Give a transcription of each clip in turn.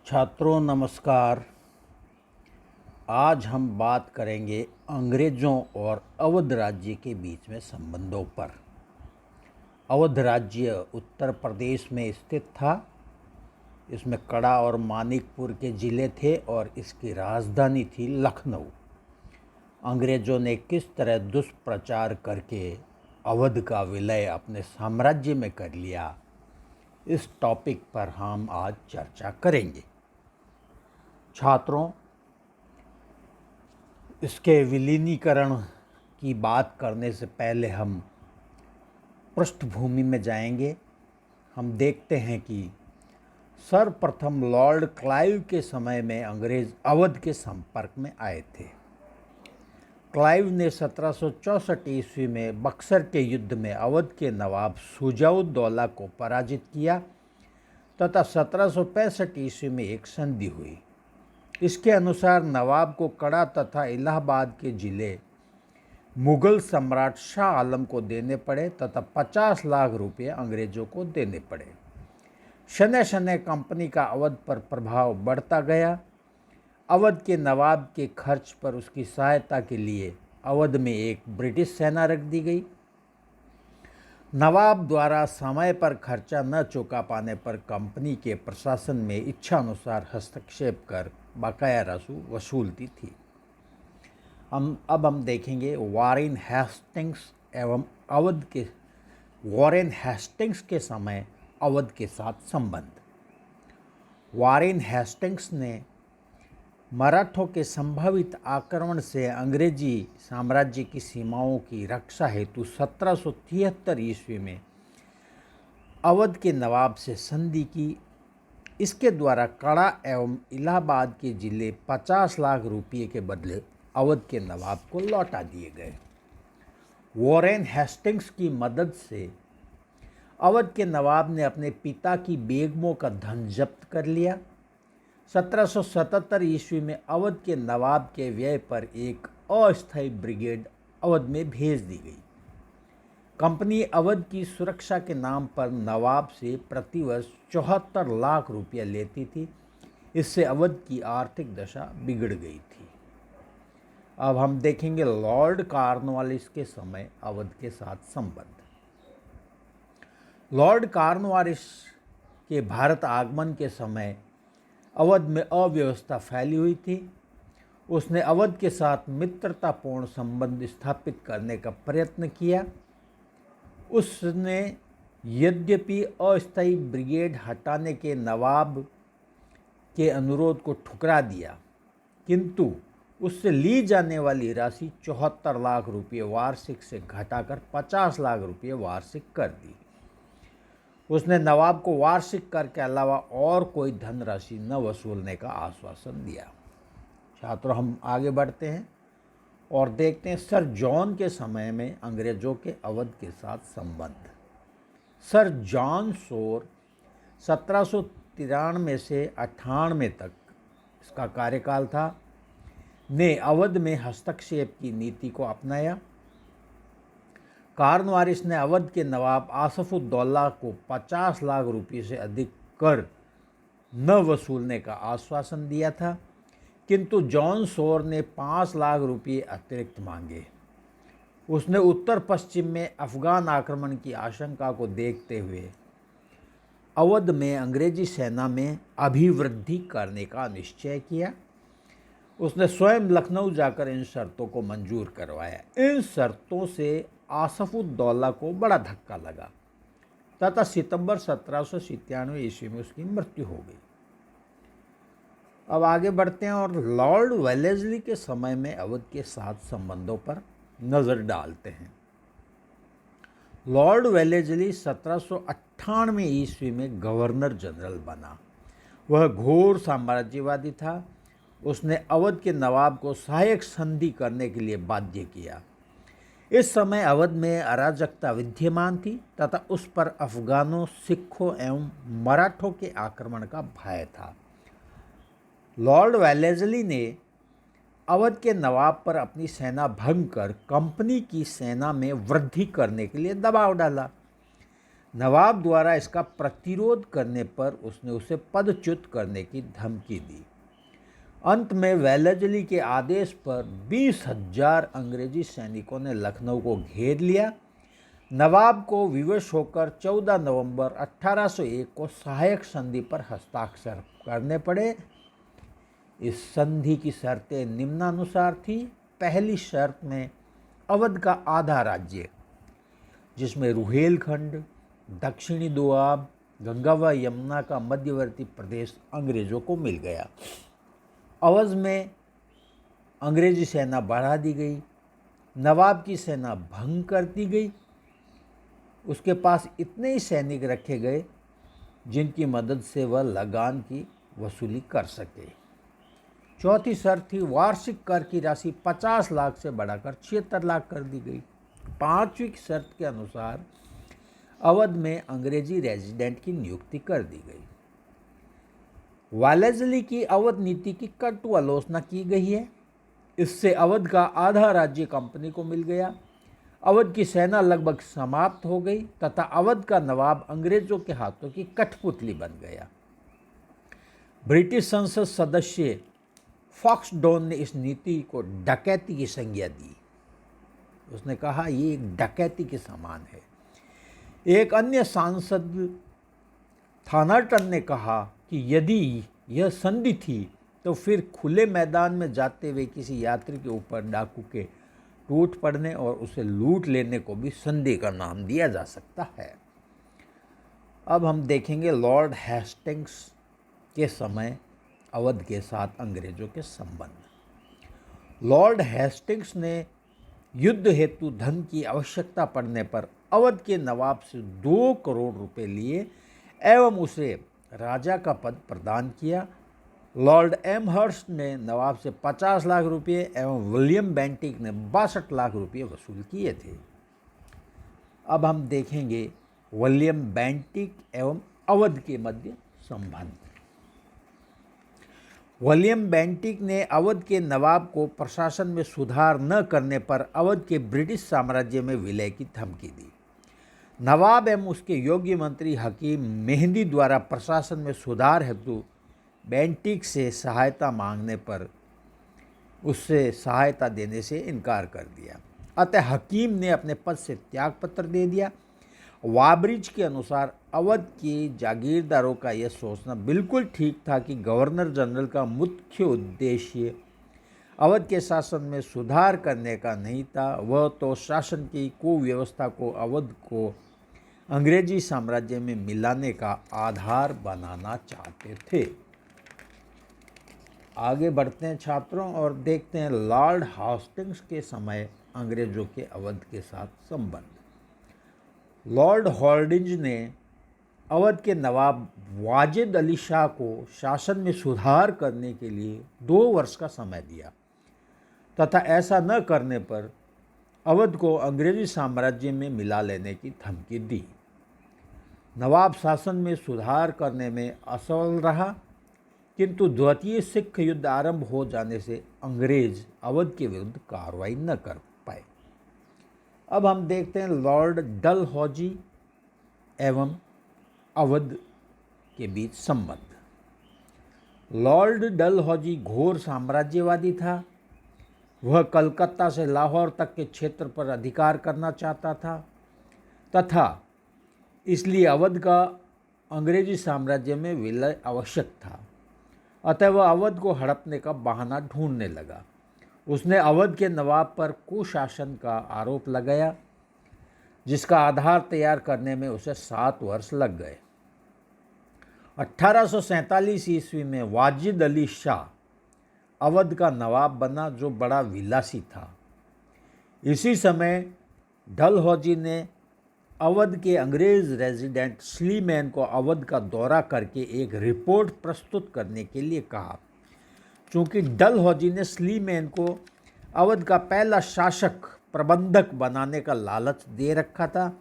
छात्रों नमस्कार। आज हम बात करेंगे अंग्रेज़ों और अवध राज्य के बीच में संबंधों पर। अवध राज्य उत्तर प्रदेश में स्थित था। इसमें कड़ा और मानिकपुर के ज़िले थे और इसकी राजधानी थी लखनऊ। अंग्रेज़ों ने किस तरह दुष्प्रचार करके अवध का विलय अपने साम्राज्य में कर लिया, इस टॉपिक पर हम आज चर्चा करेंगे। छात्रों, इसके विलीनीकरण की बात करने से पहले हम पृष्ठभूमि में जाएंगे। हम देखते हैं कि सर्वप्रथम लॉर्ड क्लाइव के समय में अंग्रेज़ अवध के संपर्क में आए थे। क्लाइव ने 1764 ईस्वी में बक्सर के युद्ध में अवध के नवाब शुजा-उद-दौला को पराजित किया तथा 1765 ईस्वी में एक संधि हुई। इसके अनुसार नवाब को कड़ा तथा इलाहाबाद के ज़िले मुग़ल सम्राट शाह आलम को देने पड़े तथा 50 लाख रुपये अंग्रेज़ों को देने पड़े। शनय शनय कंपनी का अवध पर प्रभाव बढ़ता गया। अवध के नवाब के खर्च पर उसकी सहायता के लिए अवध में एक ब्रिटिश सेना रख दी गई। नवाब द्वारा समय पर खर्चा न चुका पाने पर कंपनी के प्रशासन में इच्छानुसार हस्तक्षेप कर बकाया राशि वसूलती थी। अब हम देखेंगे वॉरेन हेस्टिंग्स के समय अवध के साथ संबंध। वॉरेन हेस्टिंग्स ने मराठों के संभावित आक्रमण से अंग्रेजी साम्राज्य की सीमाओं की रक्षा हेतु 1773 ईस्वी में अवध के नवाब से संधि की। इसके द्वारा कड़ा एवं इलाहाबाद के ज़िले 50 लाख रुपये के बदले अवध के नवाब को लौटा दिए गए। वॉरेन हेस्टिंग्स की मदद से अवध के नवाब ने अपने पिता की बेगमों का धन जब्त कर लिया। 1777 ईस्वी में अवध के नवाब के व्यय पर एक अस्थायी ब्रिगेड अवध में भेज दी गई। कंपनी अवध की सुरक्षा के नाम पर नवाब से प्रतिवर्ष 74 लाख रुपया लेती थी। इससे अवध की आर्थिक दशा बिगड़ गई थी। अब हम देखेंगे लॉर्ड कॉर्नवालिस के समय अवध के साथ संबंध। लॉर्ड कॉर्नवालिस के भारत आगमन के समय अवध में अव्यवस्था फैली हुई थी। उसने अवध के साथ मित्रतापूर्ण संबंध स्थापित करने का प्रयत्न किया। उसने यद्यपि अस्थायी ब्रिगेड हटाने के नवाब के अनुरोध को ठुकरा दिया, किंतु उससे ली जाने वाली राशि 74 लाख रुपये वार्षिक से घटाकर 50 लाख रुपये वार्षिक कर दी। उसने नवाब को वार्षिक कर के अलावा और कोई धनराशि न वसूलने का आश्वासन दिया। छात्रों, हम आगे बढ़ते हैं और देखते हैं सर जॉन के समय में अंग्रेज़ों के अवध के साथ संबंध। सर जॉन शोर 1793 से 98 तक इसका कार्यकाल था, ने अवध में हस्तक्षेप की नीति को अपनाया। कॉर्नवालिस ने अवध के नवाब आसफ-उद-दौला को 50 लाख रुपये से अधिक कर न वसूलने का आश्वासन दिया था, किंतु जॉन शोर ने 5 लाख रुपये अतिरिक्त मांगे। उसने उत्तर पश्चिम में अफगान आक्रमण की आशंका को देखते हुए अवध में अंग्रेजी सेना में अभिवृद्धि करने का निश्चय किया। उसने स्वयं लखनऊ जाकर इन शर्तों को मंजूर करवाया। इन शर्तों से आसफ-उद-दौला को बड़ा धक्का लगा तथा सितंबर 1797 ईस्वी में उसकी मृत्यु हो गई। अब आगे बढ़ते हैं और लॉर्ड वेलेस्ली के समय में अवध के साथ संबंधों पर नज़र डालते हैं। लॉर्ड वेलेस्ली 1798 ईस्वी में गवर्नर जनरल बना। वह घोर साम्राज्यवादी था। उसने अवध के नवाब को सहायक संधि करने के लिए बाध्य किया। इस समय अवध में अराजकता विद्यमान थी तथा उस पर अफगानों, सिखों एवं मराठों के आक्रमण का भय था। लॉर्ड वेलेस्ली ने अवध के नवाब पर अपनी सेना भंग कर कंपनी की सेना में वृद्धि करने के लिए दबाव डाला। नवाब द्वारा इसका प्रतिरोध करने पर उसने उसे पदच्युत करने की धमकी दी। अंत में वेलेस्ली के आदेश पर 20,000 अंग्रेजी सैनिकों ने लखनऊ को घेर लिया। नवाब को विवश होकर 14 नवंबर 1801 को सहायक संधि पर हस्ताक्षर करने पड़े। इस संधि की शर्तें निम्नानुसार थी। पहली शर्त में अवध का आधा राज्य, जिसमें रुहेलखंड, दक्षिणी दोआब, गंगा व यमुना का मध्यवर्ती प्रदेश अंग्रेजों को मिल गया। अवध में अंग्रेजी सेना बढ़ा दी गई। नवाब की सेना भंग कर दी गई। उसके पास इतने ही सैनिक रखे गए जिनकी मदद से वह लगान की वसूली कर सके। चौथी शर्त थी वार्षिक कर की राशि 50 लाख से बढ़ाकर 76 लाख कर दी गई। पांचवी शर्त के अनुसार अवध में अंग्रेजी रेजिडेंट की नियुक्ति कर दी गई। वेलेस्ली की अवध नीति की कटु आलोचना की गई है। इससे अवध का आधा राज्य कंपनी को मिल गया। अवध की सेना लगभग समाप्त हो गई तथा अवध का नवाब अंग्रेजों के हाथों की कठपुतली बन गया। ब्रिटिश संसद सदस्य फॉक्सडोन ने इस नीति को डकैती की संज्ञा दी। उसने कहा ये एक डकैती के समान है। एक अन्य सांसद थानरटन ने कहा कि यदि यह संधि थी तो फिर खुले मैदान में जाते हुए किसी यात्री के ऊपर डाकू के टूट पड़ने और उसे लूट लेने को भी संधि का नाम दिया जा सकता है। अब हम देखेंगे लॉर्ड हेस्टिंग्स के समय अवध के साथ अंग्रेजों के संबंध। लॉर्ड हेस्टिंग्स ने युद्ध हेतु धन की आवश्यकता पड़ने पर अवध के नवाब से 2 करोड़ रुपए लिए एवं उसे राजा का पद प्रदान किया। लॉर्ड एमहर्स्ट ने नवाब से 50 लाख रुपये एवं विलियम बेंटिक ने 62 लाख रुपये वसूल किए थे। अब हम देखेंगे विलियम बेंटिक एवं अवध के मध्य संबंध। विलियम बेंटिक ने अवध के नवाब को प्रशासन में सुधार न करने पर अवध के ब्रिटिश साम्राज्य में विलय की धमकी दी। नवाब एवं उसके योग्य मंत्री हकीम मेहंदी द्वारा प्रशासन में सुधार हेतु बेंटिक से सहायता मांगने पर उससे सहायता देने से इनकार कर दिया। अतः हकीम ने अपने पद से त्यागपत्र दे दिया। वाब्रिज के अनुसार अवध के जागीरदारों का यह सोचना बिल्कुल ठीक था कि गवर्नर जनरल का मुख्य उद्देश्य अवध के शासन में सुधार करने का नहीं था। वह तो शासन की कुव्यवस्था को अवध को अंग्रेजी साम्राज्य में मिलाने का आधार बनाना चाहते थे। आगे बढ़ते हैं छात्रों और देखते हैं लॉर्ड हेस्टिंग्स के समय अंग्रेजों के अवध के साथ संबंध। लॉर्ड होल्डिंज ने अवध के नवाब वाजिद अली शाह को शासन में सुधार करने के लिए 2 वर्ष का समय दिया तथा ऐसा न करने पर अवध को अंग्रेजी साम्राज्य में मिला लेने की धमकी दी। नवाब शासन में सुधार करने में असफल रहा, किंतु द्वितीय सिख युद्ध आरंभ हो जाने से अंग्रेज अवध के विरुद्ध कार्रवाई न कर पाए। अब हम देखते हैं लॉर्ड डलहौजी एवं अवध के बीच संबंध। लॉर्ड डलहौजी घोर साम्राज्यवादी था। वह कलकत्ता से लाहौर तक के क्षेत्र पर अधिकार करना चाहता था तथा इसलिए अवध का अंग्रेजी साम्राज्य में विलय आवश्यक था। अतः वह अवध को हड़पने का बहाना ढूंढने लगा। उसने अवध के नवाब पर कुशासन का आरोप लगाया, जिसका आधार तैयार करने में उसे 7 वर्ष लग गए। 1847 ईस्वी में वाजिद अली शाह अवध का नवाब बना, जो बड़ा विलासी था। इसी समय डलहौजी ने अवध के अंग्रेज रेजिडेंट स्लीमैन को अवध का दौरा करके एक रिपोर्ट प्रस्तुत करने के लिए कहा। चूँकि डलहौजी ने स्लीमैन को अवध का पहला शासक प्रबंधक बनाने का लालच दे रखा था,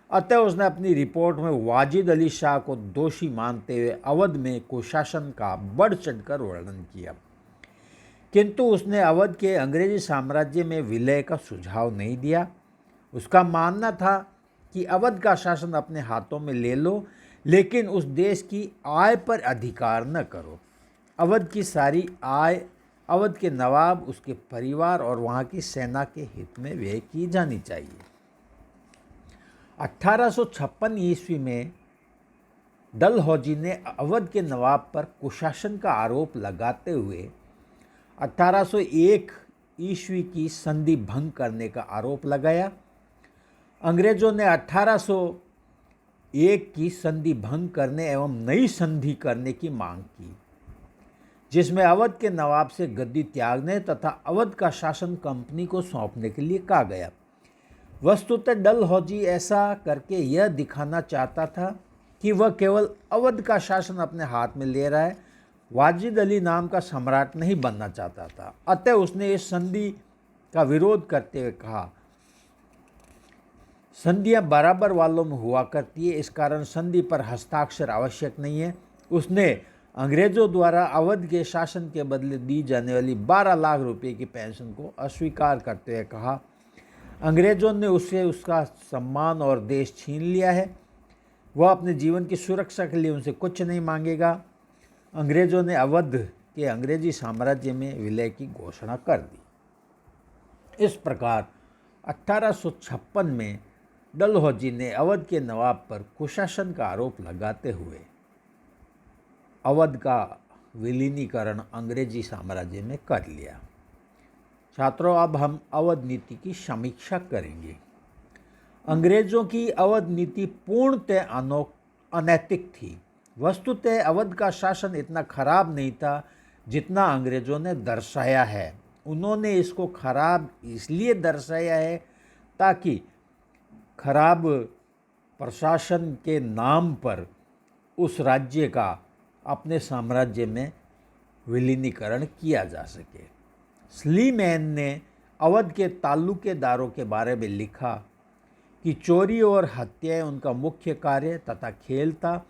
अतः उसने अपनी रिपोर्ट में वाजिद अली शाह को दोषी मानते हुए अवध में कुशासन का बढ़ चढ़कर वर्णन किया। किंतु उसने अवध के अंग्रेजी साम्राज्य में विलय का सुझाव नहीं दिया। उसका मानना था कि अवध का शासन अपने हाथों में ले लो, लेकिन उस देश की आय पर अधिकार न करो। अवध की सारी आय अवध के नवाब, उसके परिवार और वहाँ की सेना के हित में व्यय की जानी चाहिए। 1856 ईस्वी में डलहौजी ने अवध के नवाब पर कुशासन का आरोप लगाते हुए 1801 ईस्वी की संधि भंग करने का आरोप लगाया। अंग्रेजों ने 1801 की संधि भंग करने एवं नई संधि करने की मांग की, जिसमें अवध के नवाब से गद्दी त्यागने तथा अवध का शासन कंपनी को सौंपने के लिए कहा गया। वस्तुतः डलहौजी ऐसा करके यह दिखाना चाहता था कि वह केवल अवध का शासन अपने हाथ में ले रहा है, वाजिद अली नाम का सम्राट नहीं बनना चाहता था। अतः उसने इस संधि का विरोध करते हुए कहा, संधियां बराबर वालों में हुआ करती है, इस कारण संधि पर हस्ताक्षर आवश्यक नहीं है। उसने अंग्रेजों द्वारा अवध के शासन के बदले दी जाने वाली 12 लाख रुपए की पेंशन को अस्वीकार करते हुए कहा, अंग्रेजों ने उससे उसका सम्मान और देश छीन लिया है, वह अपने जीवन की सुरक्षा के लिए उनसे कुछ नहीं मांगेगा। अंग्रेजों ने अवध के अंग्रेजी साम्राज्य में विलय की घोषणा कर दी। इस प्रकार 1856 में डलहौजी ने अवध के नवाब पर कुशासन का आरोप लगाते हुए अवध का विलीनीकरण अंग्रेजी साम्राज्य में कर लिया। छात्रों, अब हम अवध नीति की समीक्षा करेंगे। अंग्रेजों की अवध नीति पूर्णतः अनैतिक थी। वस्तुतः अवध का शासन इतना खराब नहीं था जितना अंग्रेजों ने दर्शाया है। उन्होंने इसको खराब इसलिए दर्शाया है ताकि खराब प्रशासन के नाम पर उस राज्य का अपने साम्राज्य में विलीनीकरण किया जा सके। स्लीमैन ने अवध के तालुकेदारों के बारे में लिखा कि चोरी और हत्याएं उनका मुख्य कार्य तथा खेल था।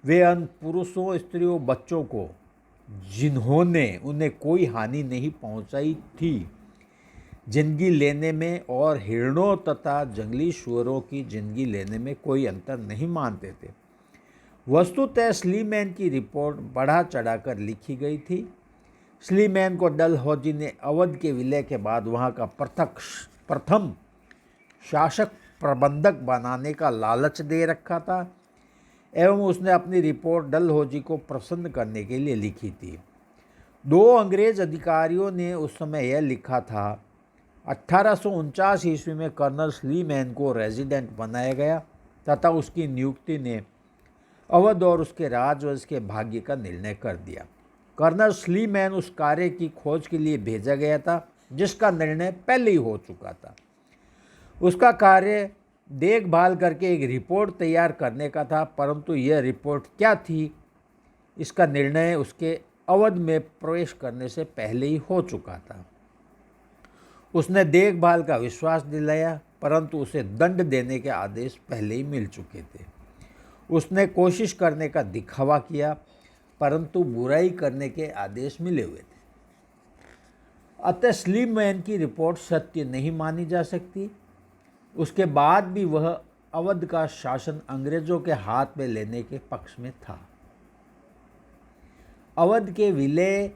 वे अन्य पुरुषों, स्त्रियों, बच्चों को, जिन्होंने उन्हें कोई हानि नहीं पहुंचाई थी, जिंदगी लेने में और हिरणों तथा जंगली सूअरों की जिंदगी लेने में कोई अंतर नहीं मानते थे। वस्तुतः स्लीमैन की रिपोर्ट बढ़ा चढ़ाकर लिखी गई थी। स्लीमैन को डलहौजी ने अवध के विलय के बाद वहाँ का प्रथम शासक प्रबंधक बनाने का लालच दे रखा था एवं उसने अपनी रिपोर्ट डलहौजी को प्रसन्न करने के लिए लिखी थी। 2 अंग्रेज अधिकारियों ने उस समय यह लिखा था। 1849 ईस्वी में कर्नल स्लीमैन को रेजिडेंट बनाया गया तथा उसकी नियुक्ति ने अवध और उसके राजवंश के भाग्य का निर्णय कर दिया। कर्नल स्लीमैन उस कार्य की खोज के लिए भेजा गया था जिसका निर्णय पहले ही हो चुका था। उसका कार्य देखभाल करके एक रिपोर्ट तैयार करने का था, परंतु यह रिपोर्ट क्या थी इसका निर्णय उसके अवध में प्रवेश करने से पहले ही हो चुका था। उसने देखभाल का विश्वास दिलाया, परंतु उसे दंड देने के आदेश पहले ही मिल चुके थे। उसने कोशिश करने का दिखावा किया, परंतु बुराई करने के आदेश मिले हुए थे। अतः स्लीमैन की रिपोर्ट सत्य नहीं मानी जा सकती। उसके बाद भी वह अवध का शासन अंग्रेजों के हाथ में लेने के पक्ष में था, अवध के विलय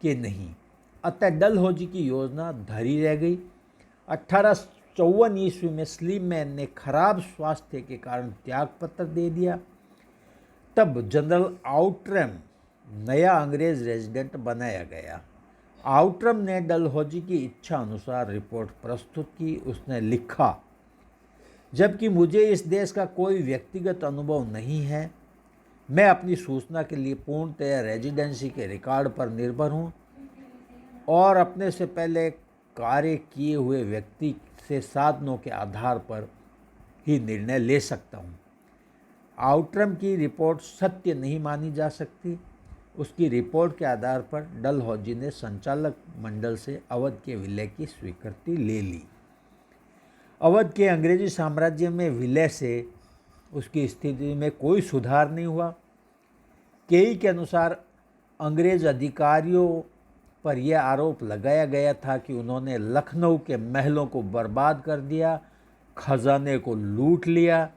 के नहीं। अतः डलहौजी की योजना धरी रह गई। 1854 ईस्वी में स्लीमैन ने खराब स्वास्थ्य के कारण त्यागपत्र दे दिया। तब जनरल आउट्रम नया अंग्रेज रेजिडेंट बनाया गया। आउट्रम ने डलहौजी की इच्छा अनुसार रिपोर्ट प्रस्तुत की। उसने लिखा, जबकि मुझे इस देश का कोई व्यक्तिगत अनुभव नहीं है, मैं अपनी सूचना के लिए पूर्णतया रेजिडेंसी के रिकॉर्ड पर निर्भर हूँ और अपने से पहले कार्य किए हुए व्यक्ति से साधनों के आधार पर ही निर्णय ले सकता हूँ। आउट्रम की रिपोर्ट सत्य नहीं मानी जा सकती। उसकी रिपोर्ट के आधार पर डलहौजी ने संचालक मंडल से अवध के विलय की स्वीकृति ले ली। अवध के अंग्रेजी साम्राज्य में विलय से उसकी स्थिति में कोई सुधार नहीं हुआ। केई के अनुसार अंग्रेज अधिकारियों पर यह आरोप लगाया गया था कि उन्होंने लखनऊ के महलों को बर्बाद कर दिया, खजाने को लूट लिया,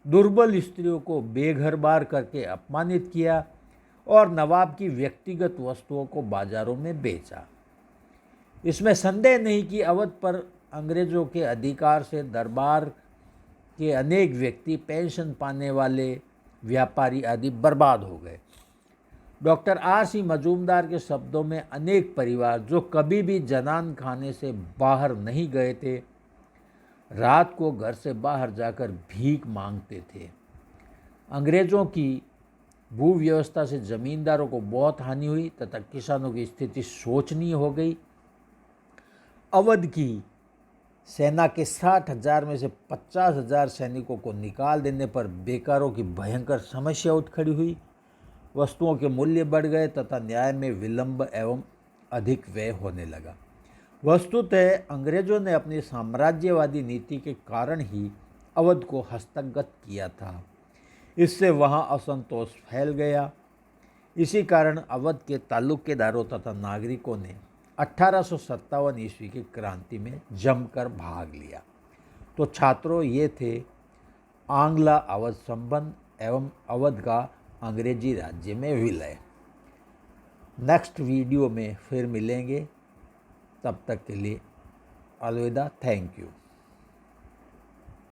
दुर्बल स्त्रियों को बेघर बार करके अपमानित किया और नवाब की व्यक्तिगत वस्तुओं को बाजारों में बेचा। इसमें संदेह नहीं कि अवध पर अंग्रेज़ों के अधिकार से दरबार के अनेक व्यक्ति, पेंशन पाने वाले व्यापारी आदि बर्बाद हो गए। Doctor R.C. मजूमदार के शब्दों में अनेक परिवार जो कभी भी जनान खाने से बाहर नहीं गए थे, रात को घर से बाहर जाकर भीख मांगते थे। अंग्रेज़ों की भू व्यवस्था से जमींदारों को बहुत हानि हुई तथा किसानों की स्थिति शोचनीय हो गई। अवध की सेना के 60,000 में से 50,000 सैनिकों को निकाल देने पर बेकारों की भयंकर समस्या उठ खड़ी हुई। वस्तुओं के मूल्य बढ़ गए तथा न्याय में विलंब एवं अधिक व्यय होने लगा। वस्तुतः अंग्रेजों ने अपनी साम्राज्यवादी नीति के कारण ही अवध को हस्तगत किया था। इससे वहाँ असंतोष फैल गया। इसी कारण अवध के तालुकेदारों तथा नागरिकों ने 1857 ईस्वी की क्रांति में जमकर भाग लिया। तो छात्रों, ये थे आंग्ला अवध संबंध एवं अवध का अंग्रेजी राज्य में विलय। नेक्स्ट वीडियो में फिर मिलेंगे, तब तक के लिए अलविदा। Thank you.